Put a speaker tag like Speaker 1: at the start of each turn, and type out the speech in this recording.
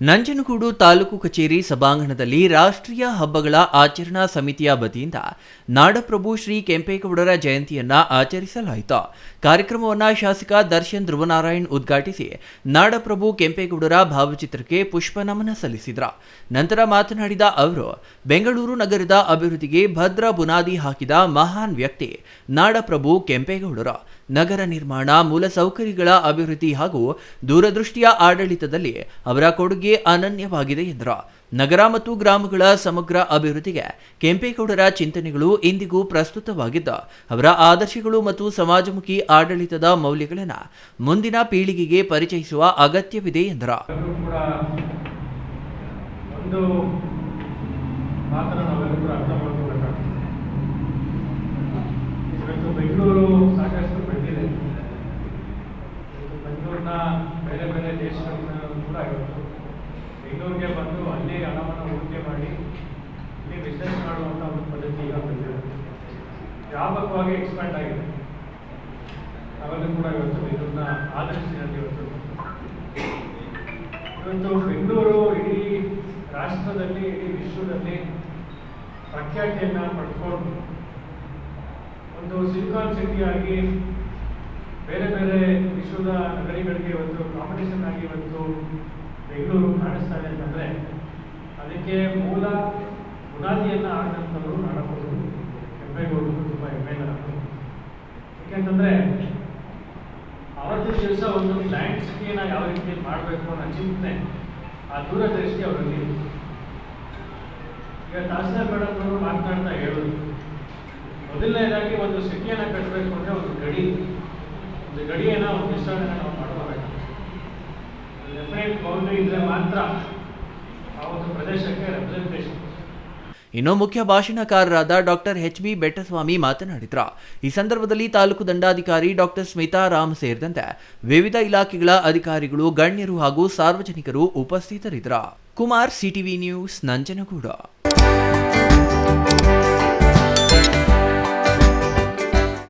Speaker 1: ನಂಜನಗೂಡು ತಾಲೂಕು ಕಚೇರಿ ಸಭಾಂಗಣದಲ್ಲಿ ರಾಷ್ಟ್ರೀಯ ಹಬ್ಬಗಳ ಆಚರಣಾ ಸಮಿತಿಯ ವತಿಯಿಂದ ನಾಡಪ್ರಭು ಶ್ರೀ ಕೆಂಪೇಗೌಡರ ಜಯಂತಿಯನ್ನ ಆಚರಿಸಲಾಯಿತು. ಕಾರ್ಯಕ್ರಮವನ್ನು ಶಾಸಕ ದರ್ಶನ್ ಧ್ರುವನಾರಾಯಣ್ ಉದ್ಘಾಟಿಸಿ ನಾಡಪ್ರಭು ಕೆಂಪೇಗೌಡರ ಭಾವಚಿತ್ರಕ್ಕೆ ಪುಷ್ಪ ನಮನ ಸಲ್ಲಿಸಿದರು. ನಂತರ ಮಾತನಾಡಿದ ಅವರು, ಬೆಂಗಳೂರು ನಗರದ ಅಭಿವೃದ್ಧಿಗೆ ಭದ್ರ ಬುನಾದಿ ಹಾಕಿದ ಮಹಾನ್ ವ್ಯಕ್ತಿ ನಾಡಪ್ರಭು ಕೆಂಪೇಗೌಡರು. ನಗರ ನಿರ್ಮಾಣ, ಮೂಲಸೌಕರ್ಯಗಳ ಅಭಿವೃದ್ಧಿ ಹಾಗೂ ದೂರದೃಷ್ಟಿಯ ಆಡಳಿತದಲ್ಲಿ ಅವರ ಕೊಡುಗೆ ಅನನ್ಯವಾಗಿದೆ ಎಂದರು. ನಗರ ಮತ್ತು ಗ್ರಾಮಗಳ ಸಮಗ್ರ ಅಭಿವೃದ್ಧಿಗೆ ಕೆಂಪೇಗೌಡರ ಚಿಂತನೆಗಳು ಇಂದಿಗೂ ಪ್ರಸ್ತುತವಾಗಿದ್ದು, ಅವರ ಆದರ್ಶಗಳು ಮತ್ತು ಸಮಾಜಮುಖಿ ಆಡಳಿತದ ಮೌಲ್ಯಗಳನ್ನು ಮುಂದಿನ ಪೀಳಿಗೆಗೆ ಪರಿಚಯಿಸುವ ಅಗತ್ಯವಿದೆ ಎಂದರು.
Speaker 2: ಬೆಂಗಳೂರು ಸಾಕಷ್ಟು ಬೆಳೆದಿದೆ. ಬೆಂಗಳೂರಿನ ಬೇರೆ ಬೇರೆ ದೇಶಗಳಿಂದ ಕೂಡ ಇವತ್ತು ಬೆಂಗಳೂರಿಗೆ ಬಂದು ಅಲ್ಲಿ ಹಣವನ್ನು ಹೂಡಿಕೆ ಮಾಡಿ ಇಲ್ಲಿ ಬಿಸ್ನೆಸ್ ಮಾಡುವಂಥ ಒಂದು ಪದ್ಧತಿ ಈಗ ಬಂದಿದೆ. ವ್ಯಾಪಕವಾಗಿ ಎಕ್ಸ್ಪ್ಯಾಂಡ್ ಆಗಿದೆ. ನಾವೆಲ್ಲೂ ಕೂಡ ಇವತ್ತು ಬೆಂಗಳೂರಿನ ಆದರ್ಶದಲ್ಲಿ ಇವತ್ತು ಬೆಂಗಳೂರು ಇಡೀ ರಾಷ್ಟ್ರದಲ್ಲಿ, ಇಡೀ ವಿಶ್ವದಲ್ಲಿ ಪ್ರಖ್ಯಾತಿಯನ್ನು ಪಡ್ಕೊಂಡು ಒಂದು ಸಿಲಿಕಾನ್ ಸಿಟಿಯಾಗಿ ಬೇರೆ ಬೇರೆ ವಿಶ್ವದ ನಗರಿಗಳಿಗೆ ಇವತ್ತು ಕಾಂಪಿಟೇಷನ್ ಆಗಿ ಇವತ್ತು ಬೆಂಗಳೂರು ಕಾಣಿಸ್ತಾ ಇದೆ ಅಂತಂದರೆ ಅದಕ್ಕೆ ಮೂಲ ಬುನಾದಿಯನ್ನು ಹಾಕಿದಂಥವರು ನಾಡಪ್ರಭು ಕೆಂಪೇಗೌಡರು ತುಂಬ ಹೆಮ್ಮೆಯಿಂದ. ಯಾಕೆಂತಂದರೆ ಅವತ್ತಿನ ದಿವಸ ಒಂದು ಪ್ಲ್ಯಾಂಟ್ ಸಿಟಿಯನ್ನು ಯಾವ ರೀತಿ ಮಾಡಬೇಕು ಅನ್ನೋ ಚಿಂತನೆ, ಆ ದೂರದೃಷ್ಟಿ ಅವರಲ್ಲಿ. ಈಗ ತಹಸೀಲ್ದಾರ್ ಮೇಡಮ್ ಅವರು ಮಾತನಾಡ್ತಾ ಹೇಳೋದು, ಮೊದಲನೇದಾಗಿ ಒಂದು ಸಿಟಿಯನ್ನು ಕಟ್ಟಬೇಕು ಅಂದರೆ ಒಂದು ಗಡಿಯನ್ನು ಒಂದು ವಿಸ್ತರಣೆಯನ್ನು ನಾವು ಮಾಡಬೇಕು. ಡೆಫಿನೆಟ್ ಬೌಂಡ್ರಿ ಇದ್ರೆ ಮಾತ್ರ ಆ ಒಂದು ಪ್ರದೇಶಕ್ಕೆ ರೆಪ್ರೆಸೆಂಟೇಷನ್.
Speaker 1: ಇನ್ನು ಮುಖ್ಯ ಭಾಷಣಕಾರರಾದ ಡಾಕ್ಟರ್ ಎಚ್.ಬಿ. ಬೆಟ್ಟಸ್ವಾಮಿ ಮಾತನಾಡಿದರು. ಈ ಸಂದರ್ಭದಲ್ಲಿ ತಾಲೂಕು ದಂಡಾಧಿಕಾರಿ ಡಾಕ್ಟರ್ ಸ್ಮಿತಾ ರಾಮ್ ಸೇರಿದಂತೆ ವಿವಿಧ ಇಲಾಖೆಗಳ ಅಧಿಕಾರಿಗಳು, ಗಣ್ಯರು ಹಾಗೂ ಸಾರ್ವಜನಿಕರು ಉಪಸ್ಥಿತರಿದ್ದರು. Kumar, CTV news, Nanjangud.